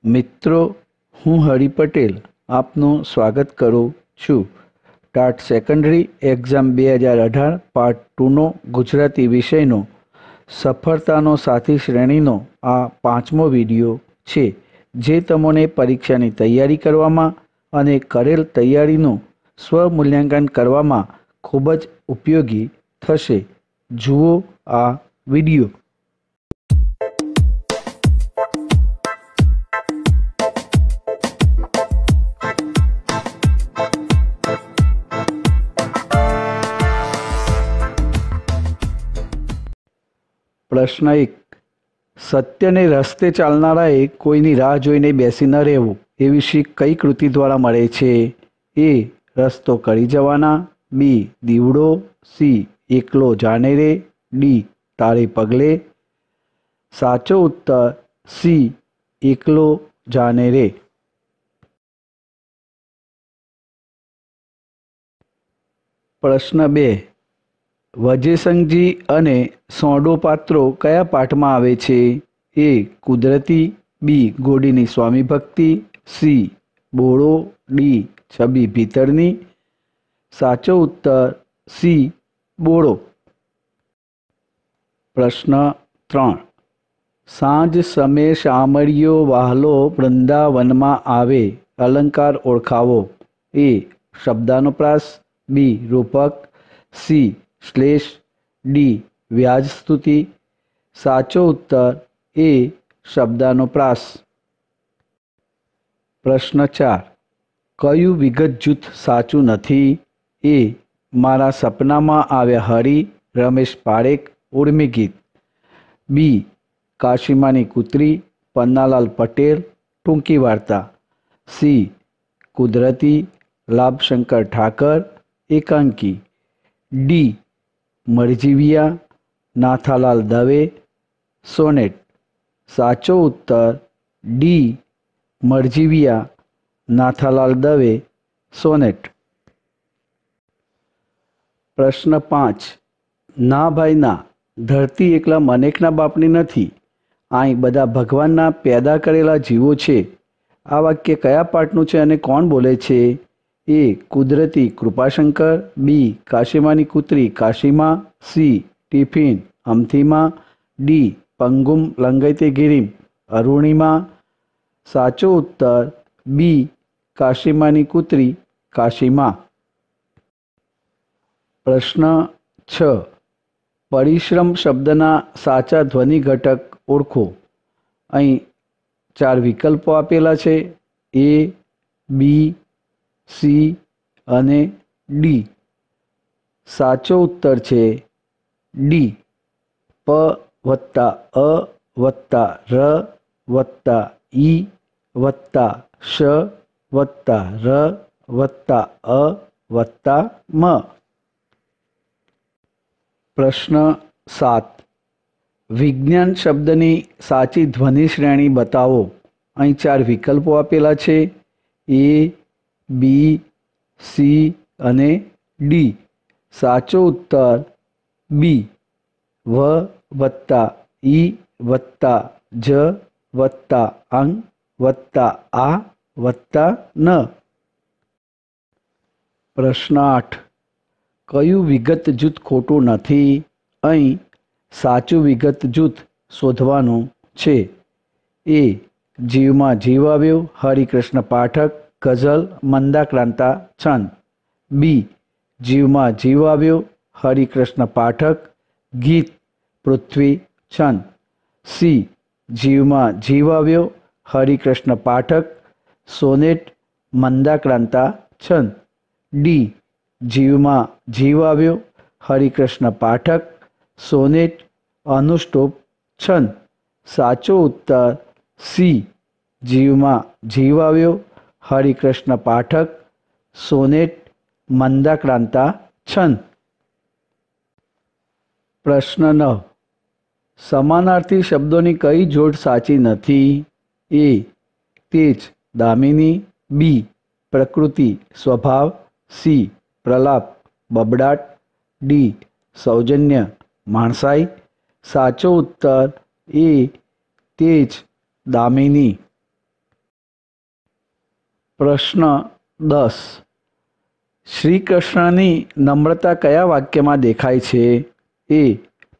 મિત્રો, હું હરિ પટેલ આપનું સ્વાગત કરું છું. ટાટ સેકન્ડરી એક્ઝામ 2018 પાર્ટ 2નો ગુજરાતી વિષયનો સફળતાનો સાથી શ્રેણીનો આ 5મો વિડીયો છે, જે તમને પરીક્ષાની તૈયારી કરવામાં અને કરેલ તૈયારીનું સ્વમૂલ્યાંકન કરવામાં ખૂબ જ ઉપયોગી થશે. જુઓ આ વિડીયો. પ્રશ્ન 1. સત્યને રસ્તે ચાલનારાએ કોઈની રાહ જોઈને બેસી ન રહેવું એવી શીખ કઈ કૃતિ દ્વારા મળે છે? એ. રસ્તો કરી જવાના. બી. દીવડો. સી. એકલો જાને રે. ડી. તારે પગલે. સાચો ઉત્તર સી. એકલો જાને રે. પ્રશ્ન 2. વજેસંગજી અને સોંડો પાત્રો કયા પાઠમાં આવે છે? એ. કુદરતી. બી. ઘોડીની સ્વામી ભક્તિ. સી. બોળો. ડી. છબી ભીતરની. સાચો ઉત્તર સી. બોળો. પ્રશ્ન 3. સાંજ સમે શામળિયો વહાલો વૃંદાવનમાં આવે. અલંકાર ઓળખાવો. એ. શબ્દાનુપ્રાસ. બી. રૂપક. સી. શ્લેષ. ડી. વ્યાજસ્તુતિ. સાચો ઉત્તર એ. શબ્દાનુપ્રાસ. પ્રશ્ન 4. કયું વિગત જૂથ સાચું નથી? એ. મારા સપનામાં આવ્યા હરી, રમેશ પારેખ, ઉર્મી ગીત. બી. કાશીમાની કૂતરી, પન્નાલાલ પટેલ, ટૂંકી વાર્તા. સી. કુદરતી, લાભશંકર ઠાકર, એકાંકી. ડી. મરજીવિયા, નાથાલાલ દવે, સોનેટ. સાચો ઉત્તર ડી. મરજીવિયા, નાથાલાલ દવે, સોનેટ. પ્રશ્ન 5. ના ભાઈ ના, ધરતી એકલા મનેકના બાપની નથી. અહીં બધા ભગવાનના પેદા કરેલા જીવો છે. આ વાક્ય કયા પાઠનું છે અને કોણ બોલે છે? એ. કુદરતી કૃપાશંકર. બી. કાશીમાની કૂતરી કાશીમાં. સી. ટિફિન અમથીમાં. ડી. પંગુમ લંગૈતે ગિરિમ, અરુણિમા. સાચો ઉત્તર બી. કાશીમાની કૂતરી કાશીમાં. પ્રશ્ન 6. પરિશ્રમ શબ્દના સાચા ધ્વનિ ઘટક ઓળખો. અહીં 4 વિકલ્પો આપેલા છે. એ, બી, સી અને ડી. સાચો ઉત્તર છે ડી. પ વત્તા અ વત્તા ર વત્તા ઈ વત્તા શ વત્તા ર વત્તા અ વત્તા મ. પ્રશ્ન 7. વિજ્ઞાન શબ્દની સાચી ધ્વનિ શ્રેણી બતાવો. અહીં 4 વિકલ્પો આપેલા છે. એ, બી, સી અને ડી. સાચો ઉત્તર બી. વ વત્તા ઈ વત્તા જ વત્તા અંગ વત્તા આ વત્તા ન. પ્રશ્ન 8. કયું વિગત જૂથ ખોટું નથી? અહીં સાચું વિગત જૂથ શોધવાનું છે. એ. જીવમાં જીવ આવ્યો, હરિકૃષ્ણ પાઠક, ગઝલ, મંદાક્રાંતા, છંદ. બી. જીવમાં જીવ આવ્યો, હરિકૃષ્ણ પાઠક, ગીત, પૃથ્વી, છંદ. સી. જીવમાં જીવ આવ્યો, હરિકૃષ્ણ પાઠક, સોનેટ, મંદાક્રાંતા, છંદ. ડી. જીવમાં જીવ આવ્યો, હરિકૃષ્ણ પાઠક, સોનેટ, અનુષ્ટુપ, છંદ. સાચો ઉત્તર સી. જીવમાં જીવ આવ્યો, હરિકૃષ્ણ પાઠક, સોનેટ, મંદાક્રાંતા, છંદ. પ્રશ્ન 9. સમાનાર્થી શબ્દોની કઈ જોડ સાચી નથી? એ. તેજ દામિની. બી. પ્રકૃતિ સ્વભાવ. સી. પ્રલાપ બબડાટ. ડી. સૌજન્ય માણસાઈ. સાચો ઉત્તર એ. તેજ દામિની. પ્રશ્ન 10. શ્રી કૃષ્ણની નમ્રતા કયા વાક્યમાં દેખાય છે? એ.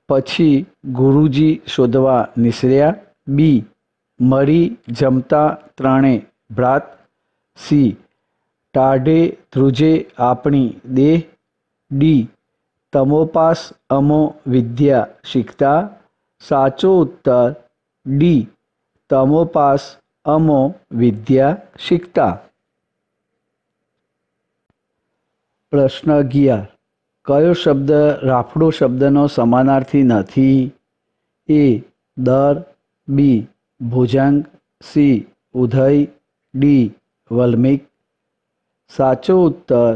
પછી ગુરુજી શોધવા નિસર્યા. બી. મરી જમતા ત્રણે ભ્રાત. સી. ટાઢે ધ્રુજે આપણી દેહ. ડી. તમોપાસ અમો વિદ્યા શીખતા. સાચો ઉત્તર ડી. તમોપાસ અમો વિદ્યા શીખતા. પ્રશ્ન 11. કયો શબ્દ રાફડો શબ્દનો સમાનાર્થી નથી? એ. દર. બી. ભુજંગ. સી. ઉધઈ. ડી. વલ્મિક. સાચો ઉત્તર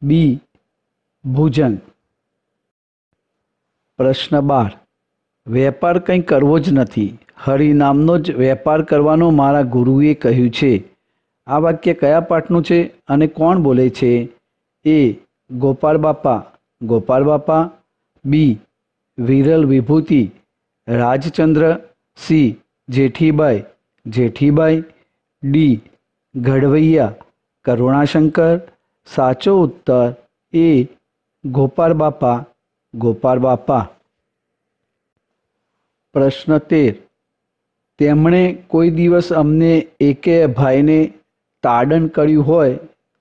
બી. ભુજંગ. પ્રશ્ન 12. વેપાર કંઈ કરવો જ નથી, હરિનામનો જ વેપાર કરવાનો મારા ગુરુએ કહ્યું છે. આ વાક્ય કયા પાઠનું છે અને કોણ બોલે છે? એ. ગોપાળ બાપા ગોપાળ બાપા. બી. વિરલ વિભૂતિ રાજચંદ્ર. સી. જેઠીબાઈ જેઠીબાઈ. ડી. ઘડવૈયા કરુણાશંકર. સાચો ઉત્તર એ. ગોપાળ બાપા ગોપાળ બાપા. પ્રશ્ન 13. તેમણે કોઈ દિવસ અમને એકેય ભાઈને તાડન કર્યું હોય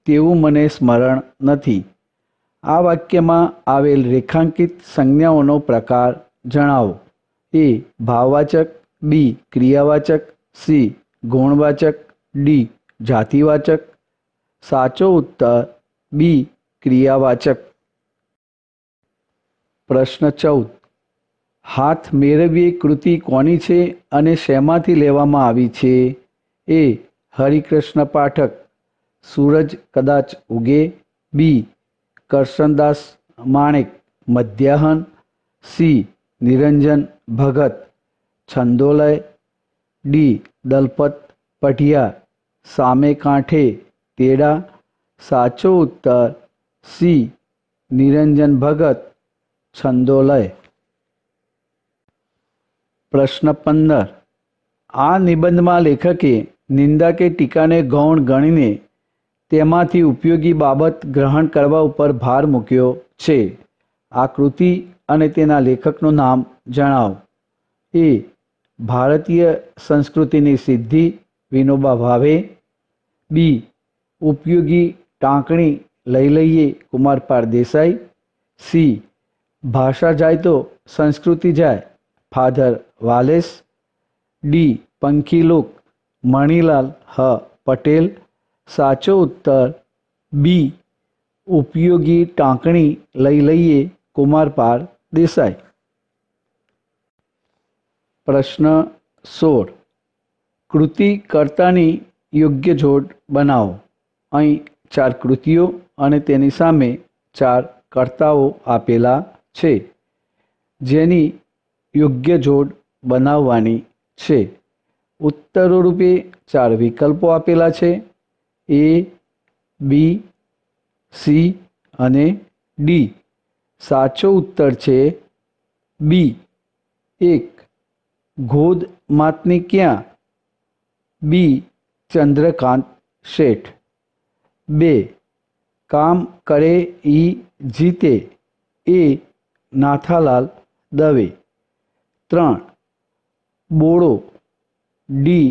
તેવું મને સ્મરણ નથી. આ વાક્યમાં આવેલ રેખાંકિત સંજ્ઞાઓનો પ્રકાર જણાવો. એ. ભાવવાચક. બી. ક્રિયાવાચક. સી. ગુણવાચક. ડી. જાતિવાચક. સાચો ઉત્તર બી. ક્રિયાવાચક. પ્રશ્ન 14. હાથ મેળવીએ કૃતિ કોની છે અને શેમાંથી લેવામાં આવી છે? એ. હરિકૃષ્ણ પાઠક. સૂરજ કદાચ ઉગે. બી. કરશનદાસ માણેક મધ્યાહન. સી. નિરંજન ભગત છંદોલય. ડી. દલપત પઢિયા સામે કાંઠે તેડા. સાચો ઉત્તર સી. નિરંજન ભગત છંદોલય. પ્રશ્ન 15. આ નિબંધમાં લેખકે નિંદા કે ટીકાને ગૌણ ગણીને તેમાંથી ઉપયોગી બાબત ગ્રહણ કરવા ઉપર ભાર મૂક્યો છે. આ કૃતિ અને તેના લેખકનું નામ જણાવો. એ. ભારતીય સંસ્કૃતિની સિદ્ધિ વિનોબા ભાવે. બી. ઉપયોગી ટાંકણી લઈ લઈએ કુમારપાળ દેસાઈ. સી. ભાષા જાય તો સંસ્કૃતિ જાય ફાધર વાલેસ. ડી. પંખીલોક મણિલાલ હ પટેલ. સાચો ઉત્તર બી. ઉપયોગી ટાંકણી લઈ લઈએ કુમારપાળ દેસાઈ. પ્રશ્ન 16. કૃતિ કર્તાની યોગ્ય જોડ બનાવો. અહીં 4 કૃતિઓ અને તેની સામે 4 કર્તાઓ આપેલા છે, જેની યોગ્ય જોડ બનાવવાની છે. ઉત્તરો રૂપે 4 વિકલ્પો આપેલા છે. એ, બી, સી અને ડી. સાચો ઉત્તર છે બી. 1. ગોદ માતની ક્યાં. બી. ચંદ્રકાંત શેઠ. 2. કામ કરે ઈ જીતે. એ. નાથાલાલ દવે. 3. બોળો. ડી.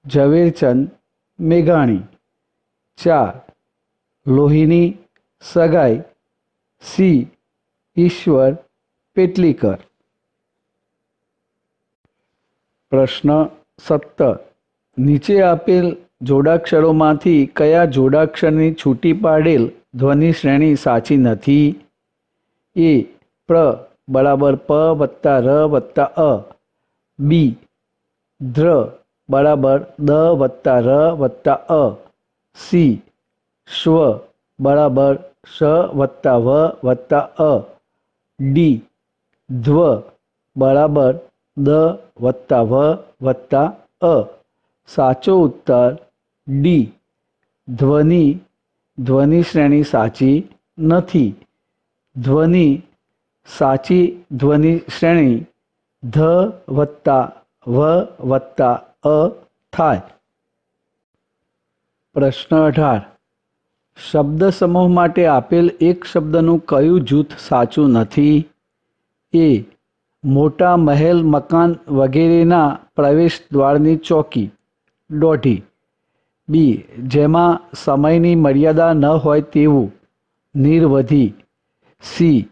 ઝવેરચંદ મેઘાણી. 4. લોહીની સગાઈ. સી. ઈશ્વર પેટલીકર. પ્રશ્ન 17. નીચે આપેલ જોડાક્ષરોમાંથી કયા જોડાક્ષરની છૂટી પાડેલ ધ્વનિ શ્રેણી સાચી નથી? એ. પ્ર બરાબર પ વત્તા ર વત્તા અ. બી. ધ્ર બરાબર દ વત્તા ર વત્તા અ. સી. સ્વ બરાબર શ વત્તા વ વત્તા અ. ડી. ધ્વ બરાબર દ વત્તા વ વત્તા અ. સાચો ઉત્તર ડી. ધ્વનિ શ્રેણી સાચી નથી. સાચી ધ્વનિ શ્રેણી ધ વત્તા વ વત્તા અ થાય. પ્રશ્ન 18. શબ્દ સમૂહ માટે આપેલ એક શબ્દનું કયું જૂથ સાચું નથી? એ. મોટા મહેલ મકાન વગેરેના પ્રવેશ દ્વારની ચોકી, દોઢી. બી. જેમાં સમયની મર્યાદા ન હોય તેવું, નિરવધિ. સી.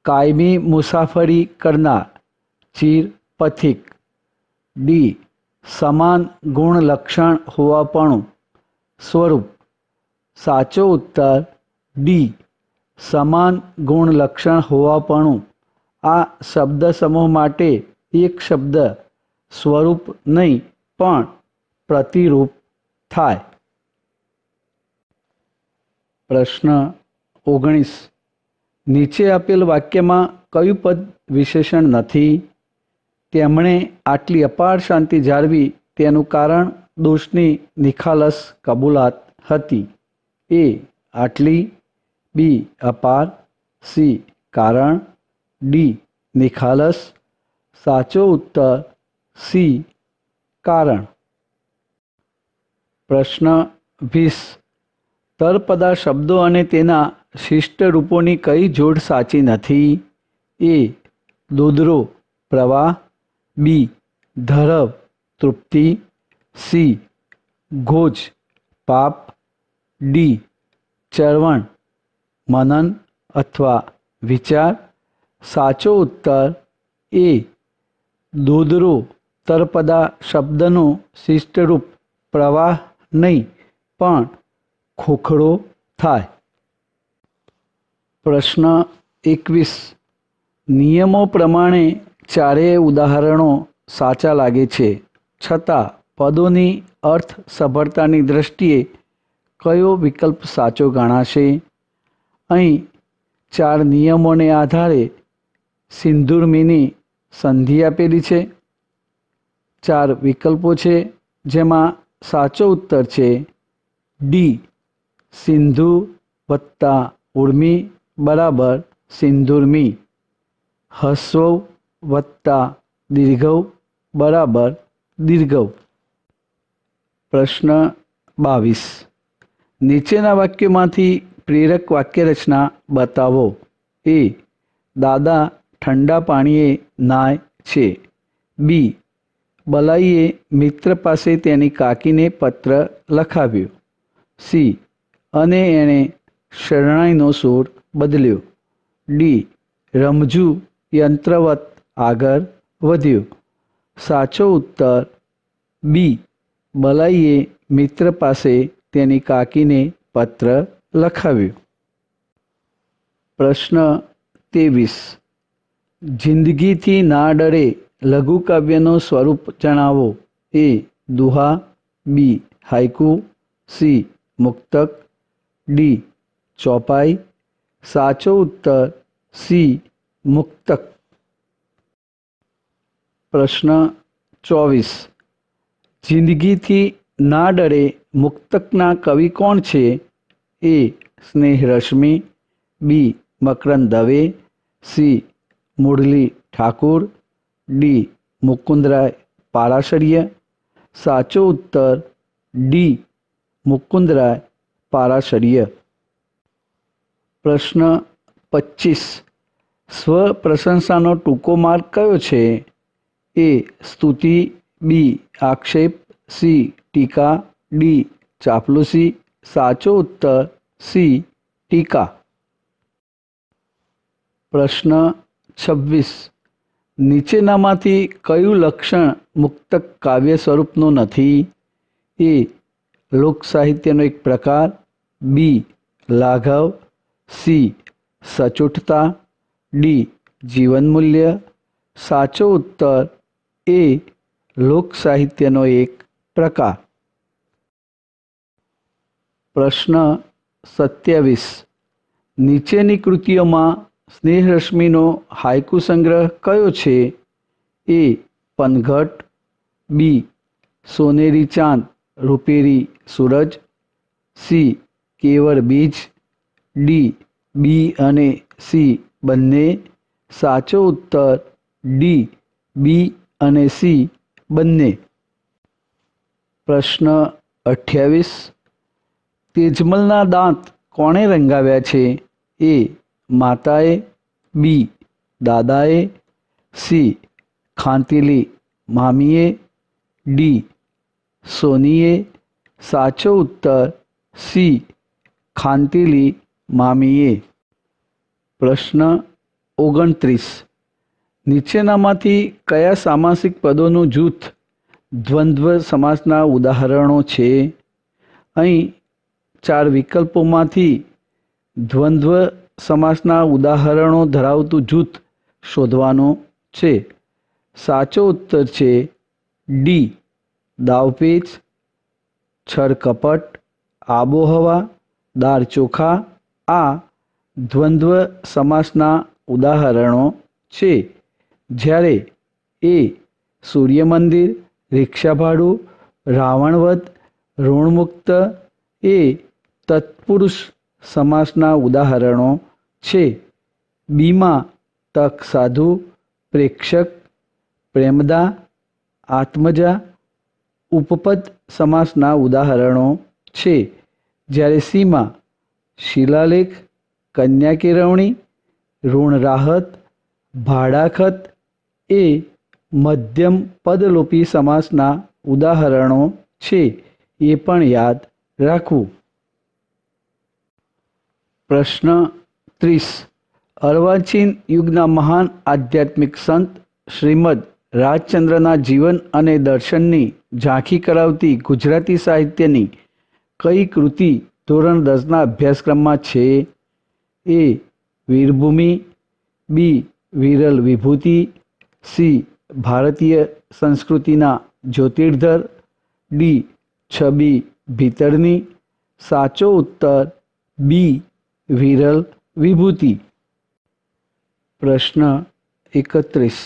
કાયમી મુસાફરી કરનાર, ચીર પથિક. ડી. સમાન ગુણ લક્ષણ હોવાપણું, સ્વરૂપ. સાચો ઉત્તર ડી. સમાન ગુણ લક્ષણ હોવાપણું. આ શબ્દ સમૂહ માટે એક શબ્દ સ્વરૂપ નહીં પણ પ્રતિરૂપ થાય. પ્રશ્ન 19. નીચે આપેલ વાક્યમાં કયું પદ વિશેષણ નથી? તેમણે આટલી અપાર શાંતિ જાળવી તેનું કારણ દોષની નિખાલસ કબૂલાત હતી. એ. આટલી. બી. અપાર. સી. કારણ. ડી. નિખાલસ. સાચો ઉત્તર સી. કારણ. પ્રશ્ન 20. તળપદા શબ્દો અને તેના શિષ્ટ રૂપોની કઈ જોડ સાચી નથી? એ. દોદરો પ્રવાહ. બી. ધરવ તૃપ્તિ. સી. ઘોજ પાપ. ડી. ચરવણ મનન અથવા વિચાર. સાચો ઉત્તર એ. દોદરો તળપદા શબ્દનું શિષ્ટરૂપ પ્રવાહ નહીં પણ ખોખરો થાય. પ્રશ્ન 21. નિયમો પ્રમાણે ચારેય ઉદાહરણો સાચા લાગે છે, છતાં પદોની અર્થ સભળતાની દૃષ્ટિએ કયો વિકલ્પ સાચો ગણાશે? અહીં 4 નિયમોને આધારે સિંદૂરમીની સંધિ આપેલી છે. 4 વિકલ્પો છે, જેમાં સાચો ઉત્તર છે ડી. સિંધુ વત્તા ઉર્મી બરાબર સિંદૂરમી. હસ્વ વત્તા દીર્ઘવ બરાબર દીર્ઘવ. પ્રશ્ન 22. નીચેના વાક્યોમાંથી પ્રેરક વાક્યરચના બતાવો. એ. દાદા ઠંડા પાણીએ નાય છે. બી. બલાઈએ મિત્ર પાસે તેની કાકીને પત્ર લખાવ્યો. સી. અને એણે શરણાઈનો સૂર બદલ્યો. ડી. રમઝુ યંત્રવત આગળ વધ્યો. સાચો ઉત્તર બી. બલાઈએ મિત્ર પાસે તેની કાકીને પત્ર લખાવ્યો. પ્રશ્ન 23. જિંદગીથી ના ડરે લઘુકાવ્યનું સ્વરૂપ જણાવો. એ. દુહા. બી. હાઇકુ. સી. મુક્તક. ડી. ચોપાઈ. સાચો ઉત્તર સી. મુક્તક. પ્રશ્ન 24. જિંદગીથી ના ડરે મુક્તકના કવિ કોણ છે? એ. સ્નેહરશ્મિ. બી. મકરંદ દવે. સી. મુરલી ઠાકુર. ડી. મુકુંદરાય પારાશર્ય. સાચો ઉત્તર ડી. મુકુંદરાય પારાશર્ય. પ્રશ્ન 25. સ્વપ્રશંસાનો ટૂંકો માર્ગ કયો છે? એ. સ્તુતિ. બી. આક્ષેપ. સી. ટીકા. ડી. ચાપલુસી. સાચો ઉત્તર સી. ટીકા. પ્રશ્ન 26. નીચેનામાંથી કયું લક્ષણ મુક્તક કાવ્ય સ્વરૂપનું નથી? એ. લોકસાહિત્યનો એક પ્રકાર. બી. લાઘવ. સી. સચોટતા. ડી. જીવનમૂલ્ય. સાચો ઉત્તર એ. લોકસાહિત્યનો એક પ્રકાર. પ્રશ્ન 27. નીચેની કૃતિઓમાં સ્નેહરશ્મિનો હાઇકુ સંગ્રહ કયો છે? એ. પનઘટ. બી. સોનેરી ચાંદ રૂપેરી સૂરજ. સી. કેવળ બીજ. ડી. બી અને સી બંને. સાચો ઉત્તર ડી. બી અને સી બંને. પ્રશ્ન 28. તેજમલના દાંત કોણે રંગાવ્યા છે? એ. માતાએ, બી. દાદાએ, સી. ખાંતીલી મામીએ, ડી. સોનીએ. સાચો ઉત્તર સી. ખાંતીલી મામીએ. પ્રશ્ન 29. નીચેનામાંથી કયા સામાસિક પદોનું જૂથ દ્વંદ્વ સમાસના ઉદાહરણો છે? અહીં 4 વિકલ્પોમાંથી દ્વંદ્વ સમાસના ઉદાહરણો ધરાવતું જૂથ શોધવાનું છે. સાચો ઉત્તર છે ડી. દાવપેચ, છળકપટ, આબોહવા, દાળ ચોખા આ દ્વંદ્વ સમાસના ઉદાહરણો છે. જ્યારે એ. સૂર્યમંદિર, રિક્ષાભાડું, રાવણવધ, ઋણમુક્ત એ તત્પુરુષ સમાસના ઉદાહરણો છે. બીમાં તક સાધુ, પ્રેક્ષક, પ્રેમદા, આત્મજા ઉપપદ સમાસના ઉદાહરણો છે. જ્યારે સીમાં શિલાલેખ, કન્યા કેળવણી, ઋણ રાહત, ભાડાખત એ મધ્યમ પદલોપી સમાસના ઉદાહરણો છે. એ પણ યાદ રાખવું. પ્રશ્ન 30. અર્વાચીન યુગના મહાન આધ્યાત્મિક સંત શ્રીમદ રાજચંદ્રના જીવન અને દર્શનની ઝાંખી કરાવતી ગુજરાતી સાહિત્યની કઈ કૃતિ ધોરણ 10ના અભ્યાસક્રમમાં છે? એ. વીરભૂમિ, બી. વિરલ વિભૂતિ, સી. ભારતીય સંસ્કૃતિના જ્યોતિર્ધર, ડી. છબી ભીતરની. સાચો ઉત્તર બી. વિરલ વિભૂતિ. પ્રશ્ન 31.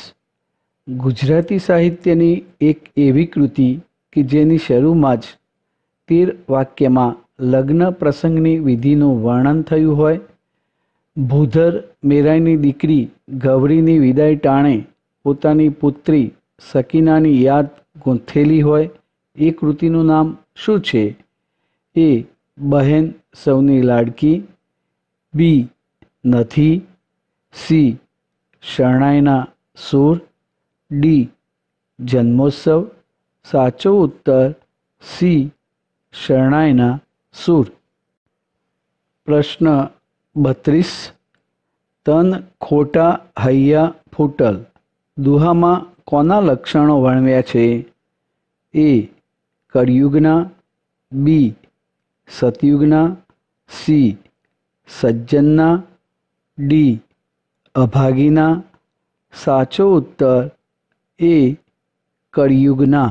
ગુજરાતી સાહિત્યની એક એવી કૃતિ કે જેની શરૂમાં જ 13 વાક્યમાં લગ્ન પ્રસંગની વિધિનું વર્ણન થયું હોય. ભૂધર મેરાઈની દીકરી ગૌરીની વિદાય ટાણે પોતાની પુત્રી સકીનાની યાદ ગૂંથેલી હોય. એ કૃતિનું નામ શું છે? એ. બહેન સૌની લાડકી, બી. નથી, સી. શરણાઈના સૂર, ડી. જન્મોત્સવ. સાચો ઉત્તર સી. શરણાઈના સૂર. પ્રશ્ન 32. તન ખોટા હૈયા ફૂટલ દુહામાં કોના લક્ષણો વર્ણવ્યા છે? એ. કળિયુગના, બી. સતયુગના, સી. સજ્જનના, ડી. અભાગીના. સાચો ઉત્તર એ. કળિયુગના.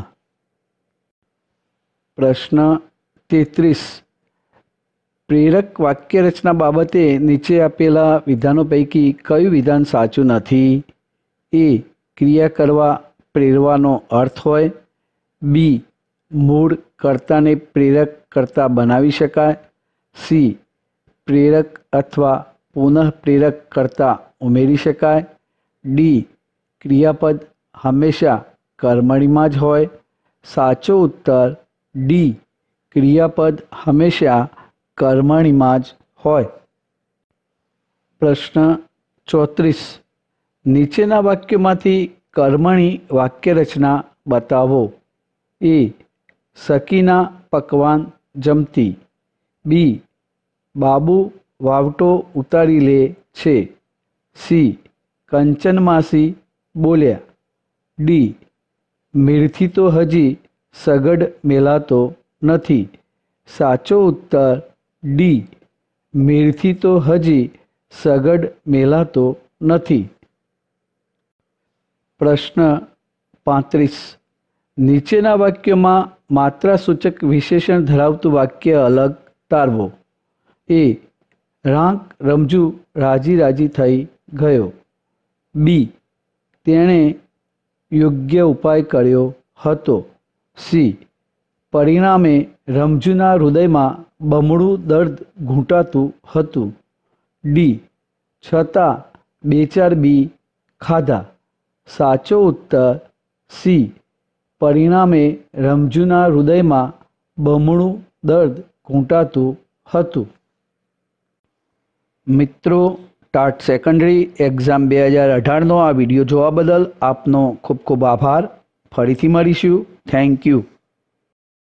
પ્રશ્ન 33. પ્રેરક વાક્યરચના બાબતે નીચે આપેલા વિધાનો પૈકી કયું વિધાન સાચું નથી? એ. ક્રિયા કરવા પ્રેરવાનો અર્થ હોય, બી. મૂળ કર્તાને પ્રેરક કર્તા બનાવી શકાય, સી. પ્રેરક અથવા પુનઃ પ્રેરક કર્તા ઉમેરી શકાય, ડી. ક્રિયાપદ હંમેશા કર્મણીમાં જ હોય. સાચો ઉત્તર ડી. ક્રિયાપદ હંમેશા કર્મણીમાં જ હોય. પ્રશ્ન 34. નીચેના વાક્યોમાંથી કર્મણી વાક્યરચના બતાવો. એ. સકીના પકવાન જમતી, બી. બાબુ વાવટો ઉતારી લે છે, સી. કંચન માસી બોલ્યા, ડી. મીરથી તો હજી સગડ મેલાતો નથી. સાચો ઉત્તર ડી. મીરથી તો હજી સગડ મેલાતો નથી. પ્રશ્ન 35. નીચેના વાક્યોમાં માત્રાસૂચક વિશેષણ ધરાવતું વાક્ય અલગ તારવો. એ. રાંક રમજુ રાજી રાજી થઈ ગયો, બી. તેણે યોગ્ય ઉપાય કર્યો હતો, સી. પરિણામે રમજુના હૃદયમાં બમણું દર્દ ઘૂંટાતું હતું, ડી. છતાં 2-4 બી ખાધા. સાચો ઉત્તર સી. પરિણામે રમજુના હૃદયમાં બમણું દર્દ ઘૂંટાતું હતું. મિત્રો, ટાટ સેકન્ડરી એક્ઝામ 2018નો આ વિડીયો જોવા બદલ આપનો ખૂબ ખૂબ આભાર. ફરીથી મળીશું. Thank you.